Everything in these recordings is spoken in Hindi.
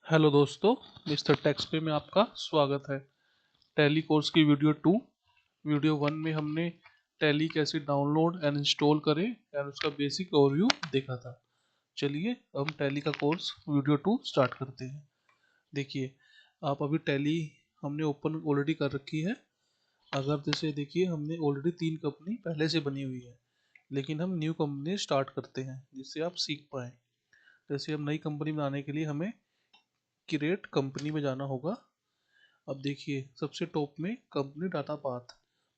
हेलो दोस्तों, मिस्टर टैक्स पे में आपका स्वागत है। टैली कोर्स की वीडियो 1 में हमने टैली कैसे डाउनलोड एंड इंस्टॉल करें एंड उसका बेसिक ओवरव्यू देखा था। चलिए हम टैली का कोर्स वीडियो 2 स्टार्ट करते हैं। देखिए, आप अभी टैली हमने ओपन ऑलरेडी कर रखी है। अगर जैसे देखिए, हमने ऑलरेडी 3 कंपनी पहले से बनी हुई है, लेकिन हम न्यू कंपनी स्टार्ट करते हैं जिससे आप सीख पाएँ। जैसे हम नई कंपनी बनाने के लिए हमें क्रिएट कंपनी में जाना होगा। अब देखिए, सबसे टॉप में कंपनी डाटा पाथ,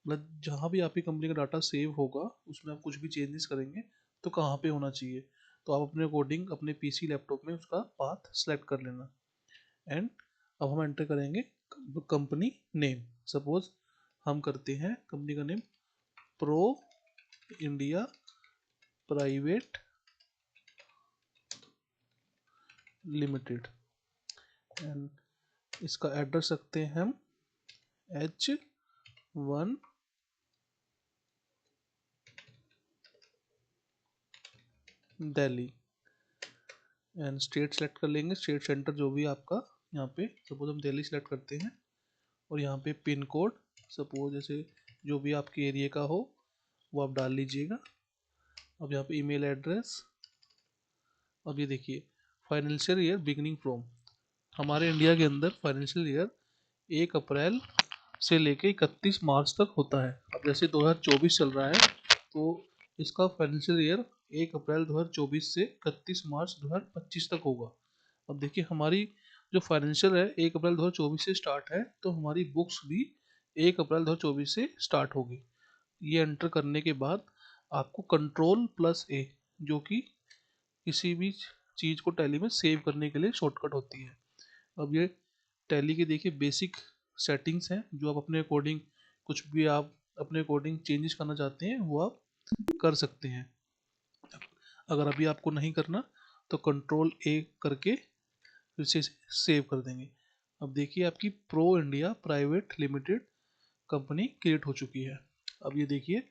मतलब जहाँ भी आपकी कंपनी का डाटा सेव होगा उसमें आप कुछ भी चेंजेस करेंगे तो कहाँ पे होना चाहिए, तो आप अपने अकॉर्डिंग अपने पीसी लैपटॉप में उसका पाथ सेलेक्ट कर लेना। एंड अब हम एंटर करेंगे कंपनी नेम। सपोज हम करते हैं कंपनी का name pro India private limited and इसका एड्रेस रखते हैं हम H1 Delhi and state select कर लेंगे। स्टेट सेंटर जो भी आपका, यहाँ पे सपोज हम दिल्ली सेलेक्ट करते हैं और यहाँ पे पिन कोड सपोज जैसे जो भी आपके एरिया का हो वो आप डाल लीजिएगा। अब यहाँ पे ईमेल एड्रेस। अब ये देखिए, फाइनेंशियल ईयर बिगिनिंग फ्रॉम, हमारे इंडिया के अंदर फाइनेंशियल ईयर 1 अप्रैल से लेके 31 मार्च तक होता है। अब जैसे 2024 चल रहा है तो इसका फाइनेंशियल ईयर 1 अप्रैल 2024 से 31 मार्च 2025 तक होगा। अब देखिए, हमारी जो फाइनेंशियल है 1 अप्रैल 2024 से स्टार्ट है, तो हमारी बुक्स भी 1 अप्रैल 2024 से स्टार्ट होगी। ये एंटर करने के बाद आपको Ctrl+A, जो कि किसी भी चीज़ को टैली में सेव करने के लिए शॉर्टकट होती है। अब ये टैली के देखिए बेसिक सेटिंग्स हैं, जो आप अपने अकॉर्डिंग कुछ भी आप अपने अकॉर्डिंग चेंजेस करना चाहते हैं वो आप कर सकते हैं। अगर अभी आपको नहीं करना तो Ctrl+A करके फिर से सेव कर देंगे। अब देखिए, आपकी pro India private limited company create हो चुकी है। अब ये देखिए,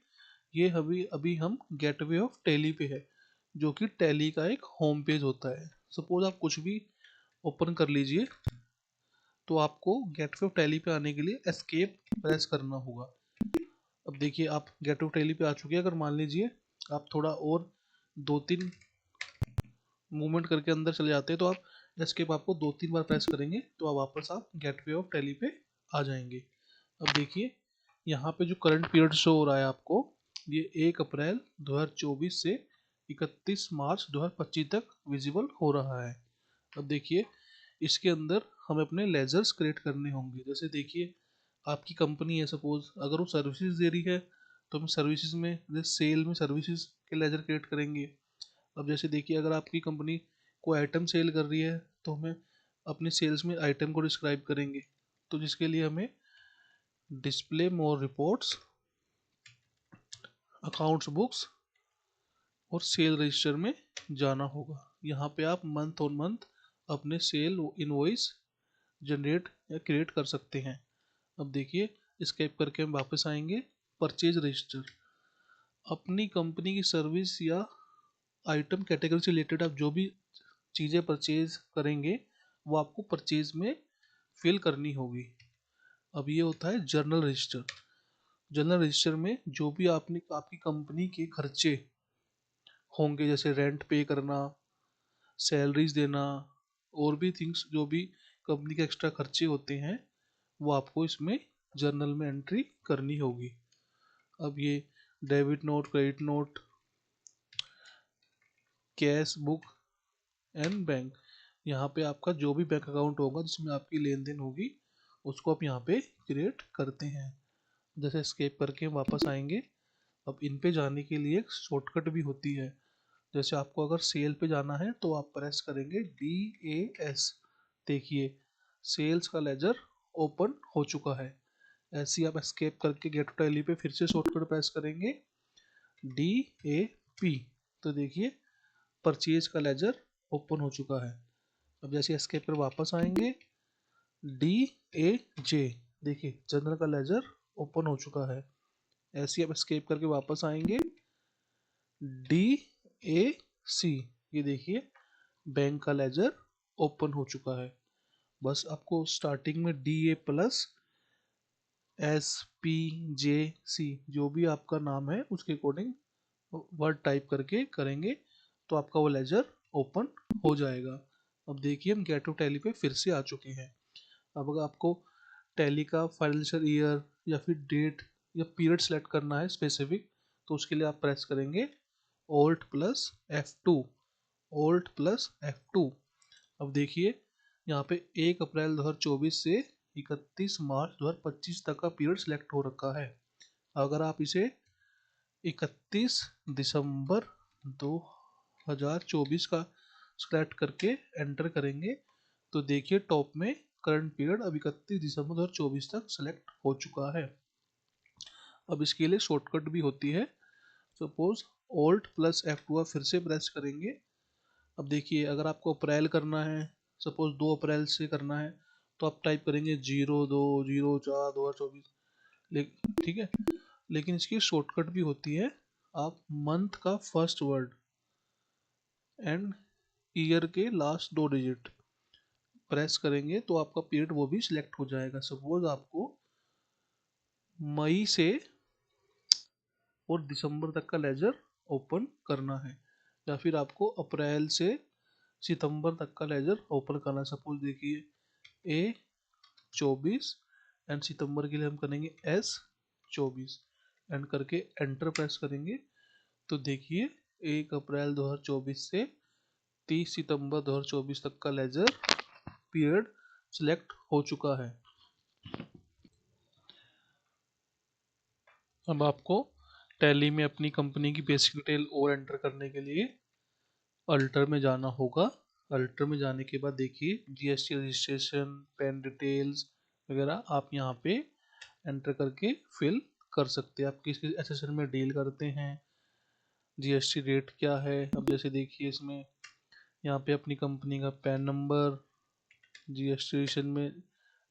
ये अभी अभी हम गेटवे ऑफ टैली पे है, जो कि टैली का एक होम पेज होता है। सपोज आप कुछ भी ओपन कर लीजिए तो आपको गेटवे ऑफ टैली पे आने के लिए एस्केप प्रेस करना होगा। अब देखिए, आप गेटवे ऑफ टैली पे आ चुके हैं। अगर मान लीजिए आप थोड़ा और 2-3 मूवमेंट करके अंदर चले जाते हैं तो आप एस्केप आपको 2-3 बार प्रेस करेंगे तो आप वापस आप गेटवे ऑफ टैली पे आ जाएंगे। अब देखिए, यहाँ पे जो करंट पीरियड शो हो रहा है आपको, ये 1 अप्रैल 2024 से 31 मार्च 2025 तक विजिबल हो रहा है। अब देखिए, इसके अंदर हमें अपने लेजर्स क्रिएट करने होंगे। जैसे देखिए, आपकी कंपनी है, सपोज अगर वो सर्विसेज दे रही है तो हम सर्विसेज में जैसे सेल में सर्विसेज के लेजर क्रिएट करेंगे। अब जैसे देखिए, अगर आपकी कंपनी कोई आइटम सेल कर रही है तो हमें अपने सेल्स में आइटम को डिस्क्राइब करेंगे, तो जिसके लिए हमें डिस्प्ले मोर रिपोर्ट्स, अकाउंट्स बुक्स और सेल रजिस्टर में जाना होगा। यहाँ पे आप मंथ ऑन मंथ अपने सेल इनवॉइस जनरेट या क्रिएट कर सकते हैं। अब देखिए, स्केप करके हम वापस आएंगे परचेज रजिस्टर। अपनी कंपनी की सर्विस या आइटम कैटेगरी से रिलेटेड आप जो भी चीज़ें परचेज करेंगे वो आपको परचेज में फिल करनी होगी। अब ये होता है जर्नल रजिस्टर। जर्नल रजिस्टर में जो भी आपने आपकी कंपनी के खर्चे होंगे, जैसे रेंट पे करना, सैलरीज देना और भी थिंग्स, जो भी कंपनी के एक्स्ट्रा खर्चे होते हैं वो आपको इसमें जर्नल में एंट्री करनी होगी। अब ये debit note, credit note, cash book and bank, यहाँ पे आपका जो भी बैंक अकाउंट होगा जिसमें आपकी लेन देन होगी उसको आप यहाँ पे क्रिएट करते हैं। जैसे स्केप करके वापस आएंगे। अब इन पे जाने के लिए एक शॉर्टकट भी होती है। जैसे आपको अगर सेल पे जाना है तो आप प्रेस करेंगे DAS। देखिए, सेल्स का लेजर ओपन हो चुका है। ऐसे ही आप एस्केप करके गेट टैली पे फिर से शॉर्टकट प्रेस करेंगे DAP, तो देखिए परचेज का लेजर ओपन हो चुका है। अब जैसे एस्केप पर वापस आएंगे DAJ, देखिए जनरल का लेजर ओपन हो चुका है। ऐसे ही आप एस्केप करके वापस आएंगे DAC, ये देखिए बैंक का लेजर ओपन हो चुका है। बस आपको स्टार्टिंग में DA प्लस SPJC जो भी आपका नाम है उसके अकॉर्डिंग वर्ड टाइप करके करेंगे तो आपका वो लेजर ओपन हो जाएगा। अब देखिए हम गेट टू टैली पे फिर से आ चुके हैं। अब अगर आपको टैली का फाइनेंशियल ईयर या फिर डेट या पीरियड सेलेक्ट करना है स्पेसिफिक, तो उसके लिए आप प्रेस करेंगे Alt plus F2, Alt plus F2। अब देखिए यहाँ पे 1 अप्रैल 2024 से 31 मार्च 2025 तक का पीरियड सिलेक्ट हो रखा है। अगर आप इसे 31 दिसंबर 2024 का सिलेक्ट करके एंटर करेंगे तो देखिए टॉप में करंट पीरियड अब 31 दिसंबर 2024 तक सिलेक्ट हो चुका है। अब इसके लिए शॉर्टकट भी होती है। सपोज Alt प्लस F2 आप फिर से प्रेस करेंगे। अब देखिए अगर आपको अप्रैल करना है, सपोज 2 अप्रैल से करना है, तो आप टाइप करेंगे 02/04/2024। ठीक है, लेकिन इसकी शॉर्टकट भी होती है। आप मंथ का फर्स्ट वर्ड एंड ईयर के लास्ट 2 डिजिट प्रेस करेंगे तो आपका पीरियड वो भी सिलेक्ट हो जाएगा। सपोज आपको मई से और दिसंबर तक का लेजर ओपन करना है, या फिर आपको अप्रैल से सितंबर तक का लेजर ओपन करना है। सपोज देखिए A24 एंड सितंबर के लिए हम करेंगे S24 एंड करके एंटर प्रेस करेंगे तो देखिए 1 अप्रैल 2024 से 30 सितंबर 2024 तक का लेजर पीरियड सिलेक्ट हो चुका है। अब आपको टैली में अपनी कंपनी की बेसिक डिटेल और एंटर करने के लिए अल्टर में जाना होगा। अल्टर में जाने के बाद देखिए GST रजिस्ट्रेशन, पैन डिटेल्स वगैरह आप यहाँ पे एंटर करके फिल कर सकते हैं। आप किस किस एसेसन में डील करते हैं, GST रेट क्या है। अब जैसे देखिए इसमें यहाँ पे अपनी कंपनी का पैन नंबर, GST रजिस्ट्रेशन में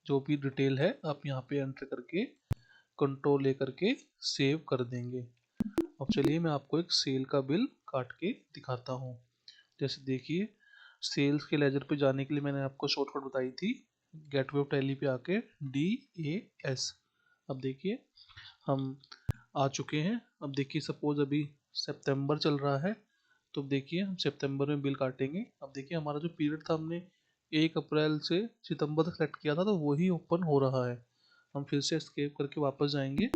जो भी डिटेल है आप यहाँ पे एंटर करके कंट्रोल ले करके सेव कर देंगे। अब चलिए मैं आपको एक सेल का बिल काट के दिखाता हूँ। जैसे देखिए सेल्स के लेजर पे जाने के लिए मैंने आपको शॉर्टकट बताई थी, गेटवे ऑफ टैली पे आके DAS। अब देखिए हम आ चुके हैं। अब देखिए सपोज अभी सितंबर चल रहा है तो देखिए हम सितंबर में बिल काटेंगे। अब देखिए हमारा जो पीरियड था हमने 1 अप्रैल से सितंबर तक सेलेक्ट किया था तो वही ओपन हो रहा है। हम फिर से एस्केप करके वापस जाएंगे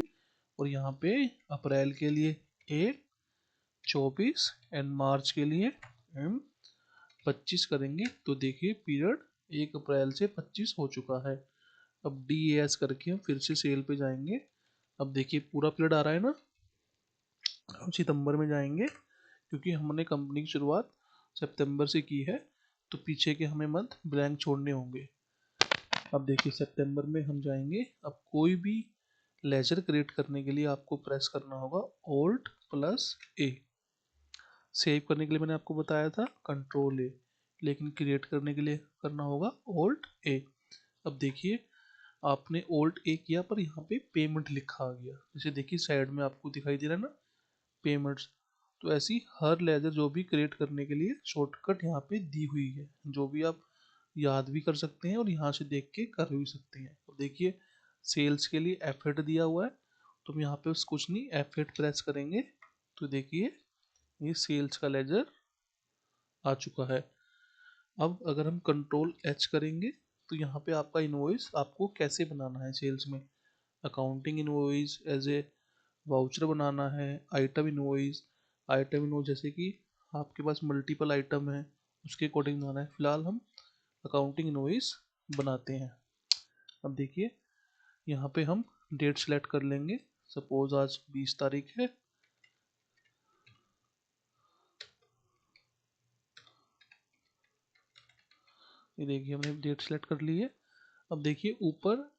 और यहाँ पे अप्रैल के लिए A24 एंड मार्च के लिए M25 करेंगे तो देखिए पीरियड 1 अप्रैल से 25 हो चुका है। अब DAS करके हम फिर से सेल पे जाएंगे। अब देखिए पूरा पीरियड आ रहा है ना। हम सितंबर में जाएंगे क्योंकि हमने कंपनी की शुरुआत सितंबर से की है तो पीछे के हमें मंथ ब्लैंक छोड़ने होंगे। अब देखिए सितंबर में हम जाएंगे। अब कोई भी लेजर क्रिएट करने के लिए आपको प्रेस करना होगा Alt प्लस A। सेव करने के लिए मैंने आपको बताया था कंट्रोल A, लेकिन क्रिएट करने के लिए करना होगा Alt A। अब देखिए आपने Alt A किया पर यहाँ पे पेमेंट लिखा आ गया। जैसे देखिए साइड में आपको दिखाई दे रहा है ना पेमेंट्स। तो ऐसी हर लेजर जो भी क्रिएट करने के लिए शॉर्टकट यहाँ पे दी हुई है, जो भी आप याद भी कर सकते हैं और यहाँ से देख के कर भी सकते हैं। तो देखिए सेल्स के लिए F8 दिया हुआ है तो हम यहाँ पे उस कुछ नहीं F8 प्रेस करेंगे तो देखिए ये सेल्स का लेजर आ चुका है। अब अगर हम कंट्रोल H करेंगे तो यहाँ पे आपका इनवॉइस आपको कैसे बनाना है सेल्स में, accounting invoice, as a voucher बनाना है, आइटम इनवॉइस। आइटम इनवॉइस जैसे कि आपके पास मल्टीपल आइटम है उसके अकॉर्डिंग बनाना है। फिलहाल हम अकाउंटिंग इनवॉइस बनाते हैं। अब देखिए यहाँ पे हम डेट सेलेक्ट कर लेंगे। सपोज आज 20 तारीख है। ये देखिए हमने डेट सेलेक्ट कर ली है। अब देखिए ऊपर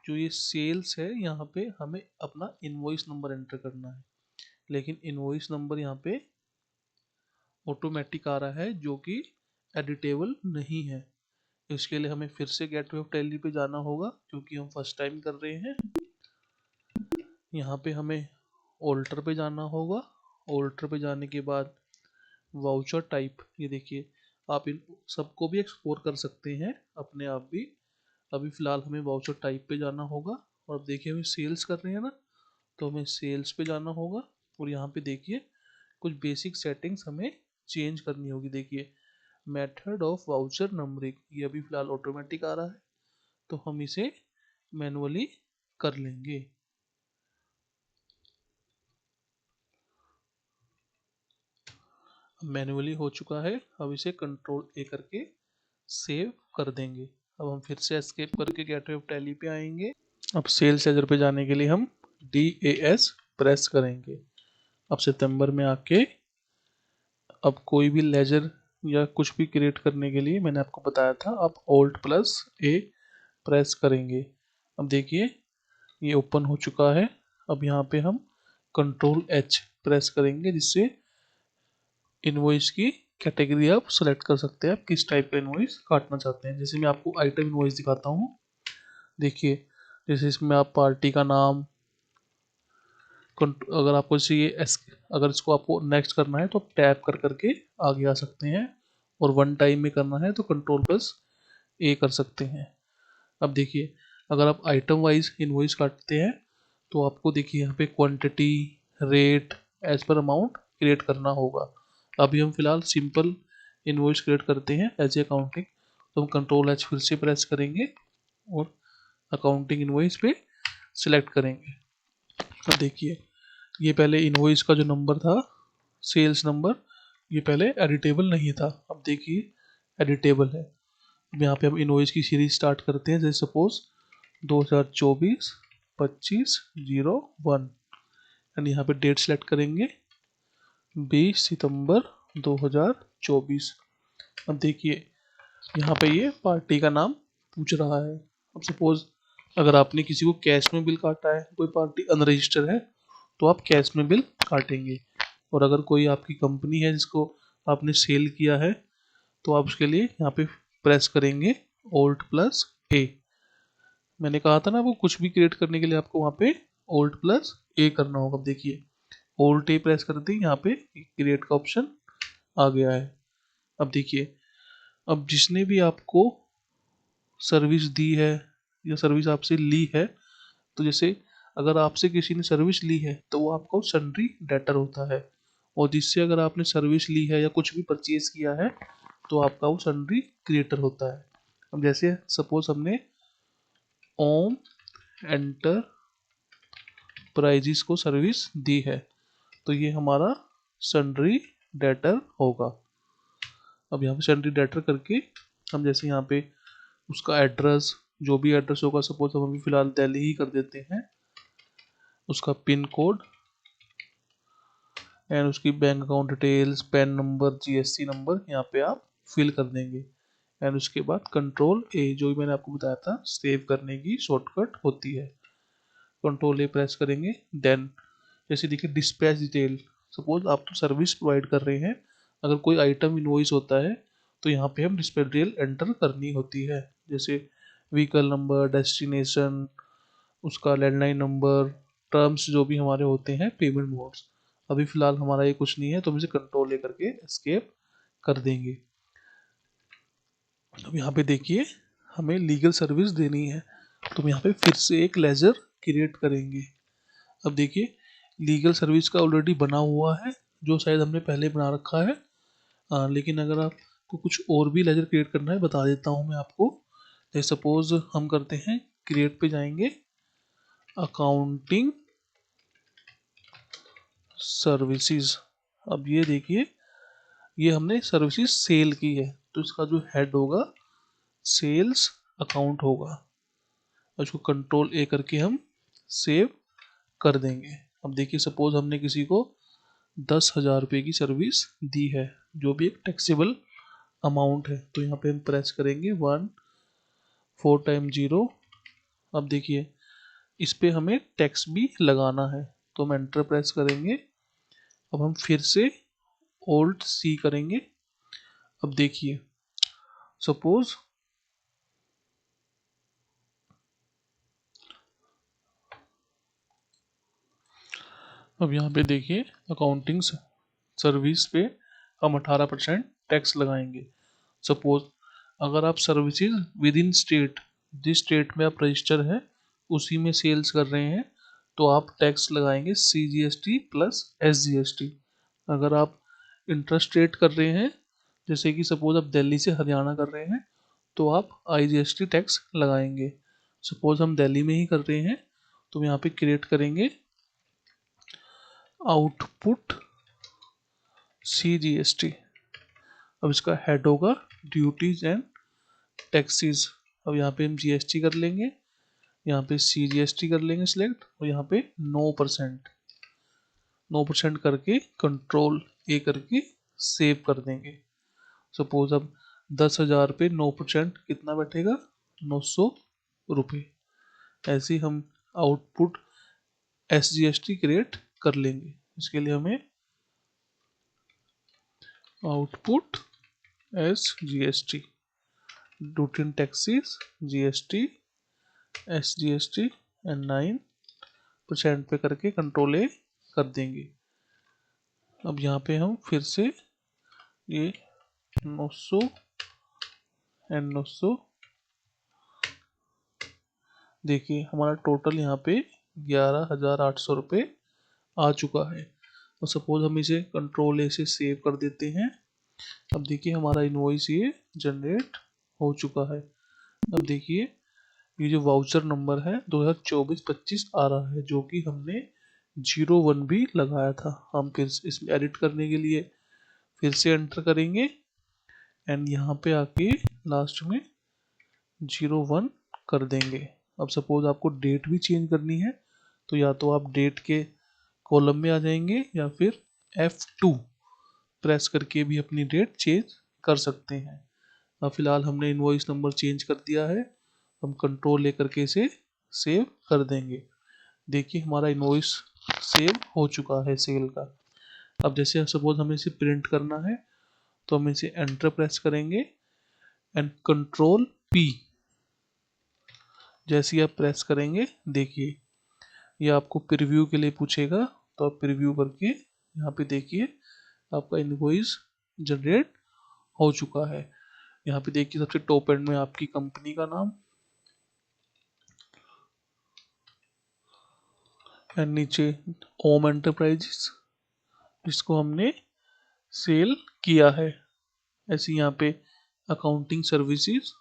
जो ये सेल्स है यहाँ पे हमें अपना इनवॉइस नंबर एंटर करना है, लेकिन इनवॉइस नंबर यहाँ पे ऑटोमेटिक आ रहा है जो कि एडिटेबल नहीं है। इसके लिए हमें फिर से गेटवे ऑफ टैली पे जाना होगा क्योंकि हम फर्स्ट टाइम कर रहे हैं। यहाँ पे हमें ऑल्टर पे जाना होगा। ऑल्टर पे जाने के बाद वाउचर टाइप, ये देखिए आप इन सबको भी एक्सप्लोर कर सकते हैं अपने आप भी। अभी फ़िलहाल हमें वाउचर टाइप पे जाना होगा, और अब देखिए हमें सेल्स कर रहे हैं ना, तो हमें सेल्स पे जाना होगा। और यहाँ पे देखिए कुछ बेसिक सेटिंग्स हमें चेंज करनी होगी। देखिए मेथड ऑफ वाउचर नंबरिंग, ये अभी फ़िलहाल ऑटोमेटिक आ रहा है, तो हम इसे मैनुअली कर लेंगे। मैनुअली हो चुका है, अब इसे कंट्रोल ए करके सेव कर देंगे। अब हम फिर से एस्केप करके गेटवे ऑफ टैली पे आएंगे। अब सेल्स लेजर पे जाने के लिए हम DAS प्रेस करेंगे। अब सितंबर में आके अब कोई भी लेजर या कुछ भी क्रिएट करने के लिए मैंने आपको बताया था, आप Alt+A प्रेस करेंगे। अब देखिए ये ओपन हो चुका है। अब यहाँ पे हम Ctrl+H प्रेस करेंगे, जिससे इनवॉइस की कैटेगरी आप सेलेक्ट कर सकते हैं, आप किस टाइप का इनवॉइस काटना चाहते हैं। जैसे मैं आपको आइटम इनवॉइस दिखाता हूँ। देखिए जैसे इसमें आप पार्टी का नाम, अगर आपको चाहिए अगर इसको आपको नेक्स्ट करना है तो आप टैप कर करके आगे आ सकते हैं, और वन टाइम में करना है तो Ctrl+A कर सकते हैं। अब देखिए अगर आप आइटम वाइज इनवॉइस काटते हैं तो आपको देखिए यहाँ पे quantity, rate, as per amount create करना होगा। अभी हम फिलहाल सिंपल इनवॉइस क्रिएट करते हैं एज ए अकाउंटिंग, तो हम Ctrl+H फिर से प्रेस करेंगे और अकाउंटिंग इनवॉइस पे सिलेक्ट करेंगे। अब देखिए ये पहले इनवॉइस का जो नंबर था, सेल्स नंबर, ये पहले एडिटेबल नहीं था, अब देखिए एडिटेबल है। अब यहाँ पे हम इनवॉइस की सीरीज स्टार्ट करते हैं। जैसे सपोज 2024-25-01, एंड यहाँ पे डेट सेलेक्ट करेंगे 20 सितंबर 2024। अब देखिए यहाँ पे ये पार्टी का नाम पूछ रहा है। अब सपोज अगर आपने किसी को कैश में बिल काटा है, कोई पार्टी अनरजिस्टर है, तो आप कैश में बिल काटेंगे। और अगर कोई आपकी कंपनी है जिसको आपने सेल किया है, तो आप उसके लिए यहाँ पे प्रेस करेंगे Alt+A। मैंने कहा था ना वो कुछ भी क्रिएट करने के लिए आपको वहाँ पे Alt+A करना होगा। अब देखिए Alt+A प्रेस करते ही यहाँ पे क्रिएट का ऑप्शन आ गया है। अब देखिए अब जिसने भी आपको सर्विस दी है या सर्विस आपसे ली है, तो जैसे अगर आपसे किसी ने सर्विस ली है तो वो आपका सन्ड्री डेटर होता है, और जिससे अगर आपने सर्विस ली है या कुछ भी परचेज किया है तो आपका वो सन्ड्री क्रिएटर होता है। अब जैसे सपोज हमने ओम एंटरप्राइजेस को सर्विस दी है, तो ये हमारा सन्ड्री डेटर होगा। अब यहाँ पे सन्ड्री डेटर करके हम जैसे यहाँ पे उसका एड्रेस, जो भी एड्रेस होगा, सपोज हम अभी फिलहाल दिल्ली ही कर देते हैं, उसका पिन कोड एंड उसकी bank account details, pan number, GST number यहाँ पे आप फिल कर देंगे। एंड उसके बाद Ctrl+A, जो भी मैंने आपको बताया था सेव करने की शॉर्टकट होती है, Ctrl+A प्रेस करेंगे। देन जैसे देखिए डिस्पैच डिटेल, सपोज आप तो सर्विस प्रोवाइड कर रहे हैं, अगर कोई आइटम इनवॉइस होता है तो यहाँ पे हम डिस्पैच डिटेल एंटर करनी होती है। जैसे व्हीकल नंबर, डेस्टिनेशन, उसका लैंडलाइन नंबर, टर्म्स जो भी हमारे होते हैं, पेमेंट मोड्स। अभी फिलहाल हमारा ये कुछ नहीं है, तो हम इसे Ctrl+A करके एस्केप कर देंगे। अब यहाँ पे देखिए हमें लीगल सर्विस देनी है, तो हम यहाँ पे फिर से एक लेजर क्रिएट करेंगे। अब देखिए लीगल सर्विस का ऑलरेडी बना हुआ है, जो शायद हमने पहले बना रखा है। लेकिन अगर आपको कुछ और भी लेजर क्रिएट करना है बता देता हूँ मैं आपको। जैसे सपोज हम करते हैं, क्रिएट पे जाएंगे, अकाउंटिंग सर्विसेज। अब ये देखिए ये हमने सर्विसेज सेल की है, तो इसका जो हेड होगा सेल्स अकाउंट होगा। और इसको Ctrl+A करके हम सेव कर देंगे। अब देखिए सपोज हमने किसी को 10,000 रुपये की सर्विस दी है, जो भी एक टैक्सेबल अमाउंट है, तो यहाँ पे हम प्रेस करेंगे 1 4 टाइम 0। अब देखिए इस पे हमें टैक्स भी लगाना है, तो हम एंटर प्रेस करेंगे। अब हम फिर से Alt+C करेंगे। अब देखिए सपोज अब यहाँ पे देखिए अकाउंटिंग सर्विस पे हम 18% टैक्स लगाएंगे। सपोज अगर आप सर्विसेज विद इन स्टेट, जिस स्टेट में आप रजिस्टर है उसी में सेल्स कर रहे हैं, तो आप टैक्स लगाएंगे CGST प्लस SGST। अगर आप इंटर स्टेट कर रहे हैं, जैसे कि सपोज आप दिल्ली से हरियाणा कर रहे हैं, तो आप IGST टैक्स लगाएंगे। सपोज हम दिल्ली में ही कर रहे हैं, तो यहाँ पे क्रिएट करेंगे आउटपुट CGST। अब इसका हेड होगा ड्यूटीज एंड टैक्सीज। अब यहाँ पे हम GST कर लेंगे, यहाँ पे CGST कर लेंगे सिलेक्ट, और यहाँ पे 9% करके Ctrl+A करके सेव कर देंगे। सपोज अब 10,000 पे 9% कितना बैठेगा, 900 रुपये। ऐसे ही हम आउटपुट SGST क्रिएट कर लेंगे। इसके लिए हमें output SGST duty and taxis GST SGST and 9% पे करके Ctrl+A कर देंगे। अब यहाँ पे हम फिर से ये 900 एंड 900, देखिए हमारा टोटल यहाँ पे 11,800 रुपये आ चुका है। और सपोज हम इसे Ctrl+A से सेव कर देते हैं। अब देखिए हमारा इनवॉइस ये जनरेट हो चुका है। अब देखिए ये जो वाउचर नंबर है 2024-25 आ रहा है, जो कि हमने 01 भी लगाया था। हम फिर इसमें एडिट करने के लिए फिर से एंटर करेंगे एंड यहाँ पे आके लास्ट में 01 कर देंगे। अब सपोज आपको डेट भी चेंज करनी है, तो या तो आप डेट के कॉलम में आ जाएंगे या फिर F2 प्रेस करके भी अपनी डेट चेंज कर सकते हैं। अब फिलहाल हमने इनवॉइस नंबर चेंज कर दिया है, हम Ctrl+A करके इसे सेव कर देंगे। देखिए हमारा इनवॉइस सेव हो चुका है सेल का। अब जैसे सपोज हमें इसे प्रिंट करना है, तो हम इसे एंटर प्रेस करेंगे एंड Ctrl+P जैसे ही आप प्रेस करेंगे, देखिए ये आपको प्रीव्यू के लिए पूछेगा, तो आप प्रीव्यू करके यहाँ पे देखिए आपका इनवॉइस जनरेट हो चुका है। यहाँ पे देखिए सबसे टॉप एंड में आपकी कंपनी का नाम एंड नीचे ओम एंटरप्राइजेस जिसको हमने सेल किया है। ऐसे यहाँ पे अकाउंटिंग सर्विसेज,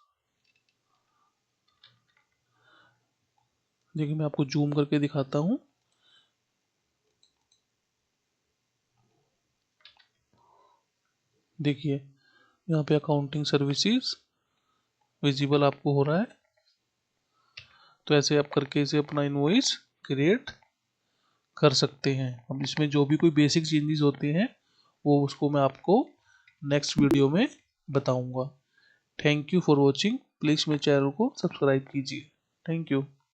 देखिए मैं आपको जूम करके दिखाता हूँ। देखिए यहाँ पे अकाउंटिंग सर्विसेज विजिबल आपको हो रहा है। तो ऐसे आप करके इसे अपना इनवॉइस क्रिएट कर सकते हैं। अब इसमें जो भी कोई बेसिक चेंजेस होते हैं वो उसको मैं आपको नेक्स्ट वीडियो में बताऊंगा। Thank you for watching. Please मेरे चैनल को सब्सक्राइब कीजिए। Thank you.